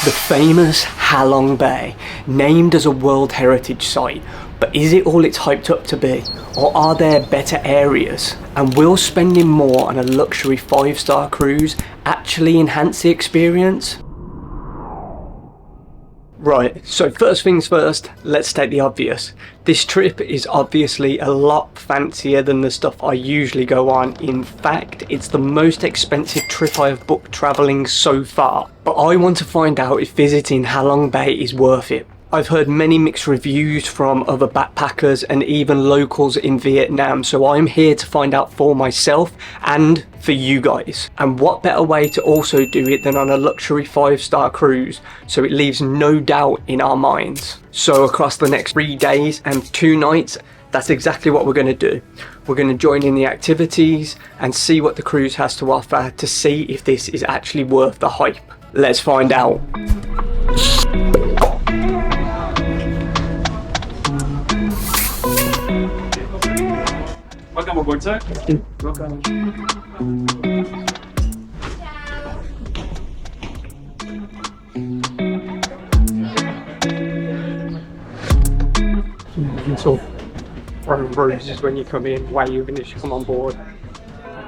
The famous Ha Bay, named as a World Heritage Site, but is it all it's hyped up to be? Or are there better areas? And will spending more on a luxury 5-star cruise actually enhance the experience? Right, so first things first, let's state the obvious. This trip is obviously a lot fancier than the stuff I usually go on. In fact, it's the most expensive trip I have booked travelling so far. But I want to find out if visiting Ha Bay is worth it. I've heard many mixed reviews from other backpackers and even locals in Vietnam, so I'm here to find out for myself and for you guys. And what better way to also do it than on a luxury 5-star cruise, so it leaves no doubt in our minds. So across the next 3 days and 2 nights, that's exactly what we're going to do. We're going to join in the activities and see what the cruise has to offer to see if this is actually worth the hype. Let's find out. Welcome aboard, sir. Welcome. You sort of run bruises when you come in, wave and you come on board.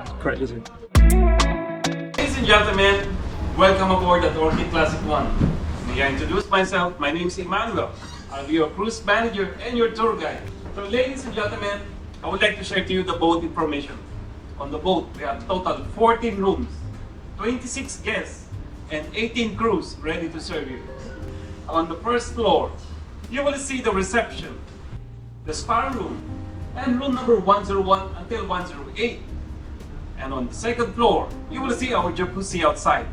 It's crazy. Ladies and gentlemen, welcome aboard at Orchid Classic 1. May I introduce myself? My name is Emmanuel. I'll be your cruise manager and your tour guide. So ladies and gentlemen, I would like to share to you the boat information. On the boat, we have total 14 rooms, 26 guests, and 18 crews ready to serve you. On the first floor, you will see the reception, the spa room, and room number 101 until 108. And on the second floor, you will see our jacuzzi outside,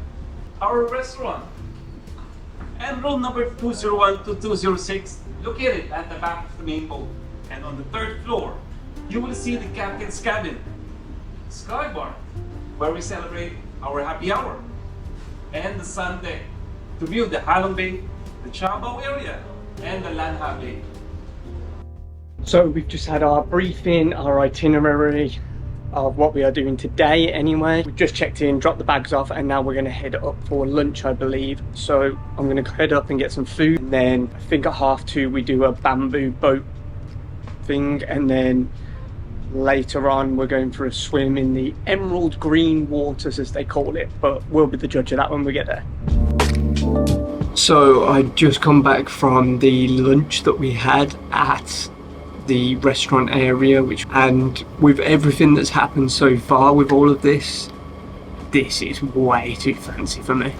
our restaurant, and room number 201 to 206 located at the back of the main boat. And on the third floor, you will see the captain's cabin, sky bar, where we celebrate our happy hour, and the sun deck to view the Ha Bay, the Cha Bao area, and the Lan Ha Bay. So we've just had our briefing, our itinerary of what we are doing today anyway. We've just checked in, dropped the bags off, and now we're going to head up for lunch, I believe. So I'm going to head up and get some food, and then I think at 2:30 we do a bamboo boat thing, and then later on we're going for a swim in the emerald green waters as they call it, but we'll be the judge of that when we get there. So I just come back from the lunch that we had at the restaurant area, and with everything that's happened so far with all of this is way too fancy for me.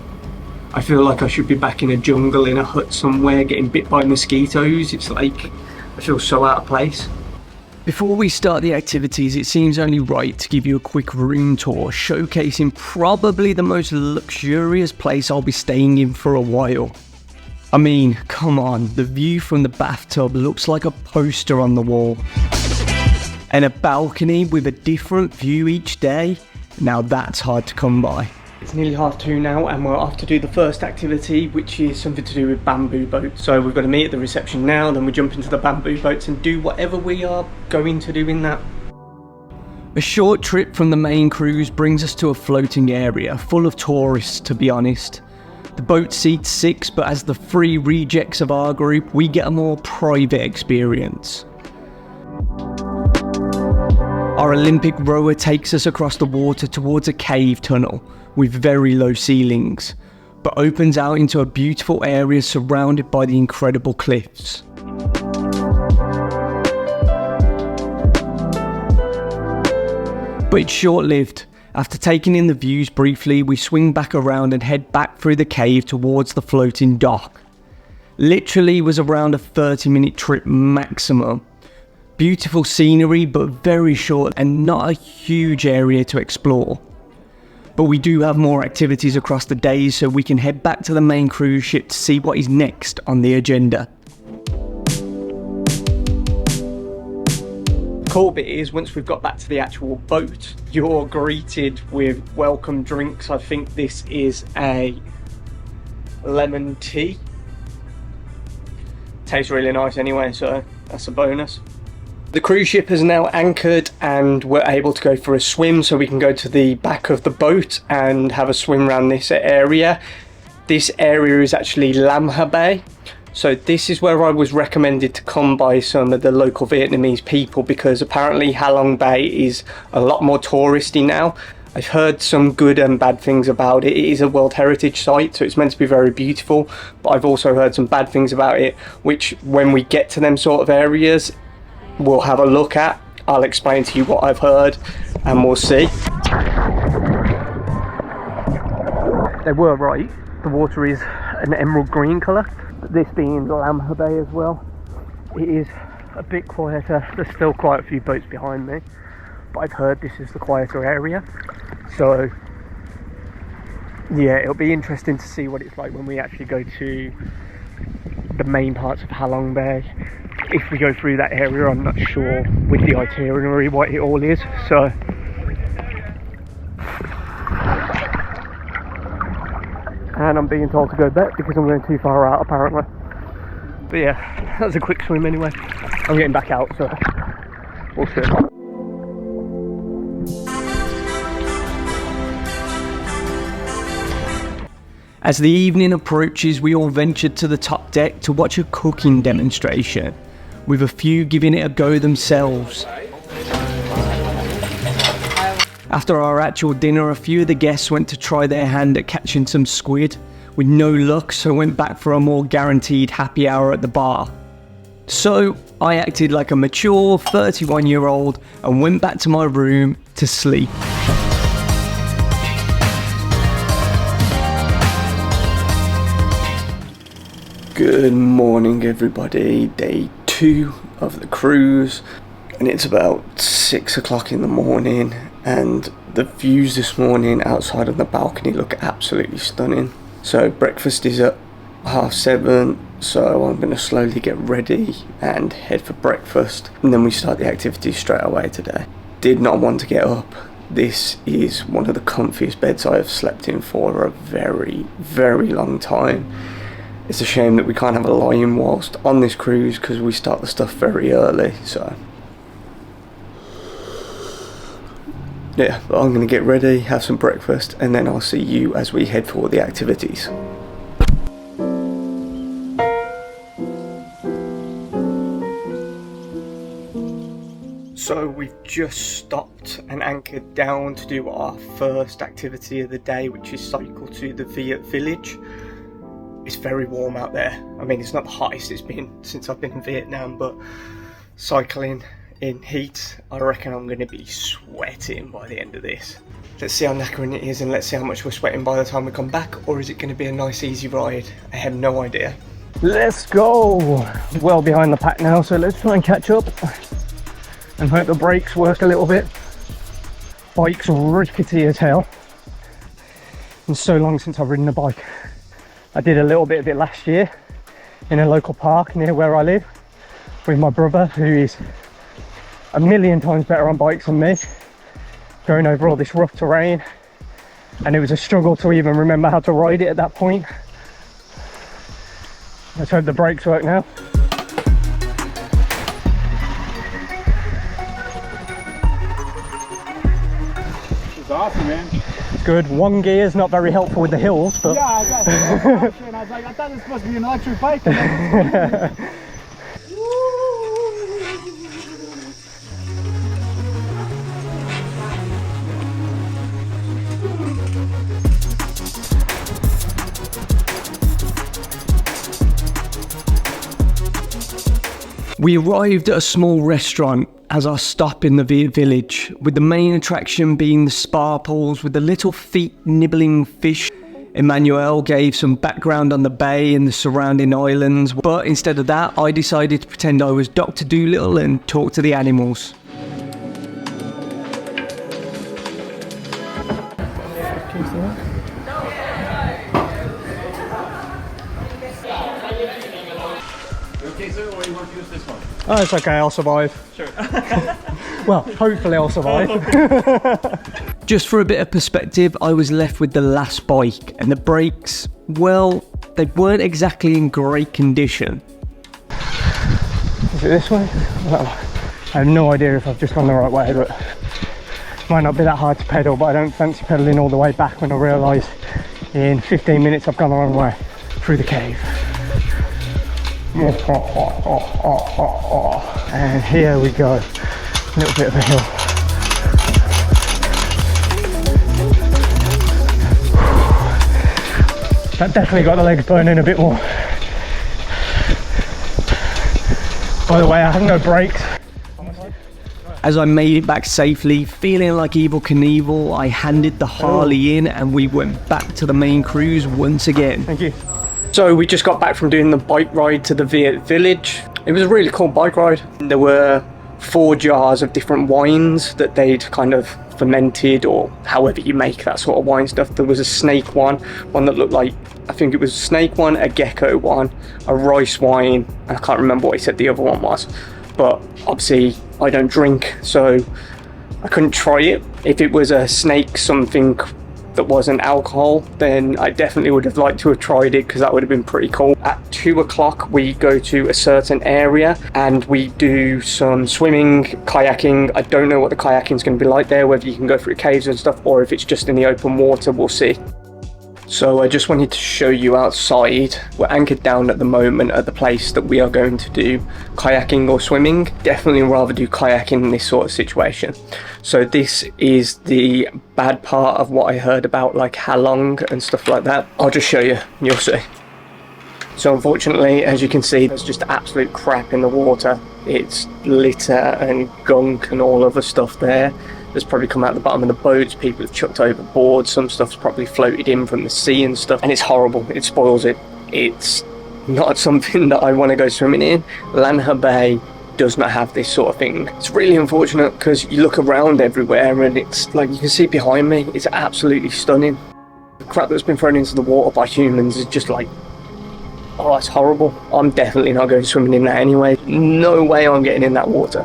I feel like I should be back in a jungle in a hut somewhere getting bit by mosquitoes. It's like I feel so out of place. Before we start the activities, it seems only right to give you a quick room tour, showcasing probably the most luxurious place I'll be staying in for a while. I mean, come on, the view from the bathtub looks like a poster on the wall. And a balcony with a different view each day, now that's hard to come by. It's nearly 2:30 now, and we're off to do the first activity, which is something to do with bamboo boats. So we've got to meet at the reception now, then we jump into the bamboo boats and do whatever we are going to do in that. A short trip from the main cruise brings us to a floating area full of tourists, to be honest. The boat seats 6, but as the 3 rejects of our group, we get a more private experience. Our Olympic rower takes us across the water towards a cave tunnel with very low ceilings, but opens out into a beautiful area surrounded by the incredible cliffs. But it's short-lived. After taking in the views briefly, we swing back around and head back through the cave towards the floating dock. Literally was around a 30-minute trip maximum. Beautiful scenery, but very short and not a huge area to explore. But we do have more activities across the days, so we can head back to the main cruise ship to see what is next on the agenda. Cool bit is, once we've got back to the actual boat, you're greeted with welcome drinks. I think this is a lemon tea. Tastes really nice anyway, so that's a bonus. The cruise ship is now anchored and we're able to go for a swim, so we can go to the back of the boat and have a swim around this area. This area is actually Lan Ha Bay. So this is where I was recommended to come by some of the local Vietnamese people, because apparently Ha Long Bay is a lot more touristy now. I've heard some good and bad things about it. It is a World Heritage Site, so it's meant to be very beautiful, but I've also heard some bad things about it, which when we get to them sort of areas, we'll have a look at. I'll explain to you what I've heard and we'll see. They were right. The water is an emerald green colour. This being Lan Ha Bay as well. It is a bit quieter. There's still quite a few boats behind me, but I've heard this is the quieter area. So yeah, it'll be interesting to see what it's like when we actually go to the main parts of Ha Long Bay. If we go through that area, I'm not sure with the itinerary what it all is. So and I'm being told to go back because I'm going too far out apparently. But yeah, that was a quick swim anyway. I'm getting back out, so we'll see. As the evening approaches, we all ventured to the top deck to watch a cooking demonstration, with a few giving it a go themselves. After our actual dinner, a few of the guests went to try their hand at catching some squid, with no luck, so went back for a more guaranteed happy hour at the bar. So I acted like a mature 31-year-old and went back to my room to sleep. Good morning everybody, day 2 of the cruise, and it's about 6 o'clock in the morning, and the views this morning outside of the balcony look absolutely stunning. So breakfast is at 7:30, so I'm going to slowly get ready and head for breakfast, and then we start the activities straight away today. Did not want to get up. This is one of the comfiest beds I have slept in for a very, very long time. It's a shame that we can't have a lie-in whilst on this cruise because we start the stuff very early, so yeah, but I'm going to get ready, have some breakfast, and then I'll see you as we head for the activities. So we've just stopped and anchored down to do our first activity of the day, which is cycle to the Viet Village. It's very warm out there. I mean, it's not the hottest it's been since I've been in Vietnam, but cycling in heat, I reckon I'm going to be sweating by the end of this. Let's see how knackering it is, and let's see how much we're sweating by the time we come back, or is it going to be a nice easy ride? I have no idea. Let's go! Well behind the pack now, so let's try and catch up and hope the brakes work a little bit. Bike's rickety as hell. It's so long since I've ridden a bike. I did a little bit of it last year in a local park near where I live with my brother, who is a million times better on bikes than me, going over all this rough terrain, and it was a struggle to even remember how to ride it at that point. Let's hope the brakes work now. It's awesome, man. Good. One gear is not very helpful with the hills, but yeah, I got it. And I was like, I thought this must be an electric bike. we arrived at a small restaurant as our stop in the Viet Village, with the main attraction being the spa pools with the little feet nibbling fish. Emmanuel gave some background on the bay and the surrounding islands, but instead of that, I decided to pretend I was Dr. Dolittle and talk to the animals. Okay, sir, or you want to use this one? Oh, it's okay, I'll survive. Sure. Well, hopefully I'll survive. Just for a bit of perspective, I was left with the last bike, and the brakes, well, they weren't exactly in great condition. Is it this way? Well, I have no idea if I've just gone the right way, but it might not be that hard to pedal, but I don't fancy pedaling all the way back when I realise In 15 minutes I've gone a long way through the cave. And here we go, a little bit of a hill. That definitely got the legs burning a bit more. By the way, I have no brakes. As I made it back safely, feeling like Evel Knievel, I handed the Harley in and we went back to the main cruise once again. Thank you. So we just got back from doing the bike ride to the Viet Village. It was a really cool bike ride. There were 4 jars of different wines that they'd kind of fermented, or however you make that sort of wine stuff. There was a snake one that looked like, I think it was a snake one, a gecko one, a rice wine, and I can't remember what he said the other one was. But obviously I don't drink, so I couldn't try it. If it was a snake something that wasn't alcohol, then I definitely would have liked to have tried it, because that would have been pretty cool. At 2 o'clock we go to a certain area and we do some swimming, kayaking. I don't know what the kayaking is going to be like there, whether you can go through caves and stuff or if it's just in the open water, we'll see. So I just wanted to show you outside. We're anchored down at the moment at the place that we are going to do kayaking or swimming. Definitely rather do kayaking in this sort of situation. So this is the bad part of what I heard about, like Halong and stuff like that. I'll just show you, you'll see. So unfortunately, as you can see, there's just absolute crap in the water. It's litter and gunk and all other stuff there. That's probably come out the bottom of the boats, people have chucked overboard, some stuff's probably floated in from the sea and stuff, and it's horrible, it spoils it. It's not something that I want to go swimming in. Lan Ha Bay does not have this sort of thing. It's really unfortunate, because you look around everywhere and it's like, you can see behind me, it's absolutely stunning. The crap that's been thrown into the water by humans is just like, oh, it's horrible. I'm definitely not going swimming in that anyway. No way I'm getting in that water.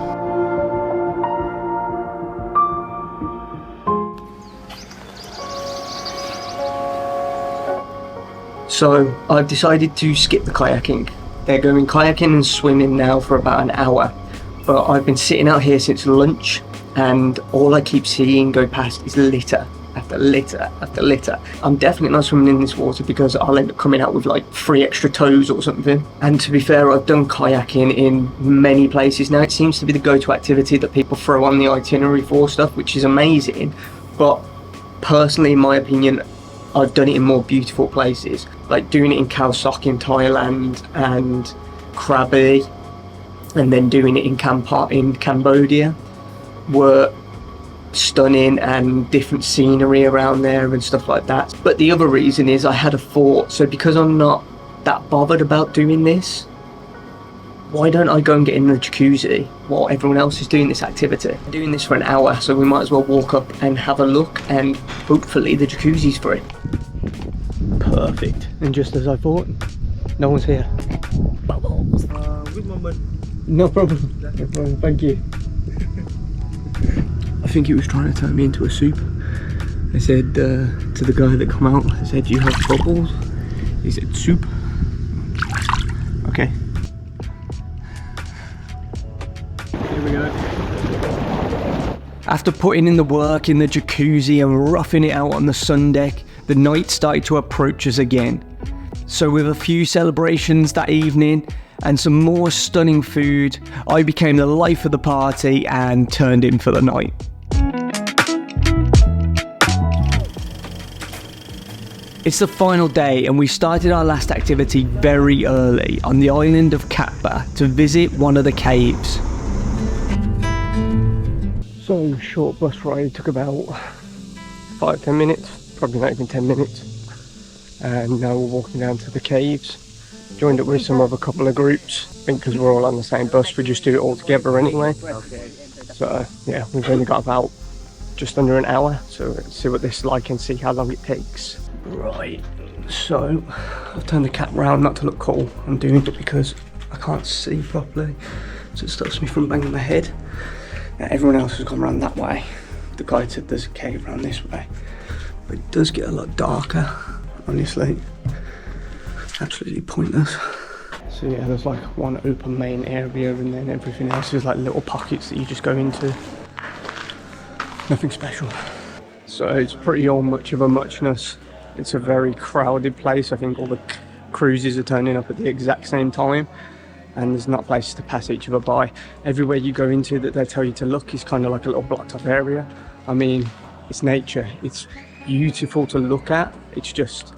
So I've decided to skip the kayaking. They're going kayaking and swimming now for about an hour. But I've been sitting out here since lunch and all I keep seeing go past is litter after litter after litter. I'm definitely not swimming in this water because I'll end up coming out with like 3 extra toes or something. And to be fair, I've done kayaking in many places now. It seems to be the go-to activity that people throw on the itinerary for stuff, which is amazing. But personally, in my opinion, I've done it in more beautiful places, like doing it in Khao Sok in Thailand and Krabi, and then doing it in Kampot in Cambodia were stunning, and different scenery around there and stuff like that. But the other reason is I had a thought, so because I'm not that bothered about doing this, why don't I go and get in the jacuzzi while everyone else is doing this activity? I'm doing this for an hour, so we might as well walk up and have a look, and hopefully the jacuzzi's free. Perfect. And just as I thought, no one's here. Bubbles. Good moment. No problem. No problem. Thank you. I think he was trying to turn me into a soup. I said to the guy that come out, I said, "You have bubbles?" He said, "Soup." Okay. Here we go. After putting in the work in the jacuzzi and roughing it out on the sun deck, the night started to approach us again. So with a few celebrations that evening and some more stunning food, I became the life of the party and turned in for the night. It's the final day and we started our last activity very early on the island of Katba to visit one of the caves. So short bus ride, took about 5-10 minutes, probably not even 10 minutes. And now we're walking down to the caves. Joined up with some other couple of groups. I think because we're all on the same bus, we just do it all together anyway. So yeah, we've only got about just under an hour. So let's see what this is like and see how long it takes. Right, so I've turned the cap round not to look cool. I'm doing it because I can't see properly, so it stops me from banging my head. Now, everyone else has gone around that way. The guide said there's a cave around this way, but it does get a lot darker, honestly. Absolutely pointless. So yeah, there's like one open main area and then everything else is like little pockets that you just go into. Nothing special. So it's pretty all much of a muchness. It's a very crowded place. I think all the cruises are turning up at the exact same time, and there's not places to pass each other by. Everywhere you go into that they tell you to look is kind of like a little blocked off area. I mean, it's nature. It's beautiful to look at. It's just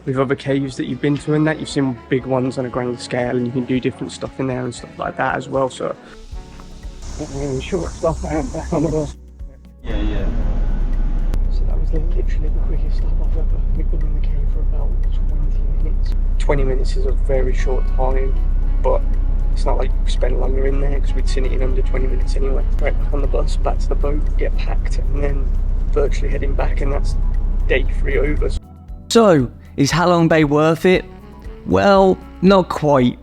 with other caves that you've been to and that, you've seen big ones on a grand scale, and you can do different stuff in there and stuff like that as well. So short stop back on the bus. Yeah. So that was literally the quickest stop I've ever. We've been in the cave for about 20 minutes. 20 minutes is a very short time, but it's not like we spent longer in there because we'd seen it in under 20 minutes anyway. Right back on the bus, back to the boat, get packed, and then virtually heading back, and that's day 3 over. So, is Ha Long Bay worth it? Well, not quite.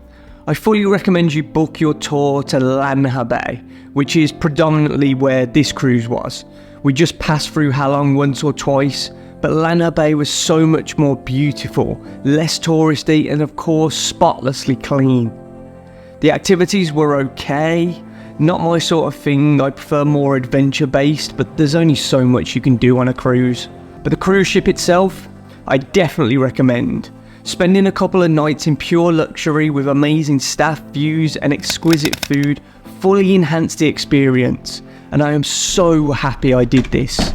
I fully recommend you book your tour to Lan Ha Bay, which is predominantly where this cruise was. We just passed through Ha Long once or twice, but Lan Ha Bay was so much more beautiful, less touristy, and of course spotlessly clean. The activities were okay, not my sort of thing. I prefer more adventure based, but there's only so much you can do on a cruise. But the cruise ship itself, I definitely recommend. Spending a couple of nights in pure luxury with amazing staff, views and exquisite food fully enhanced the experience, and I am so happy I did this.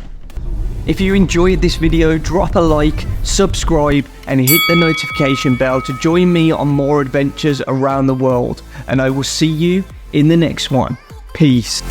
If you enjoyed this video, drop a like, subscribe and hit the notification bell to join me on more adventures around the world, and I will see you in the next one. Peace.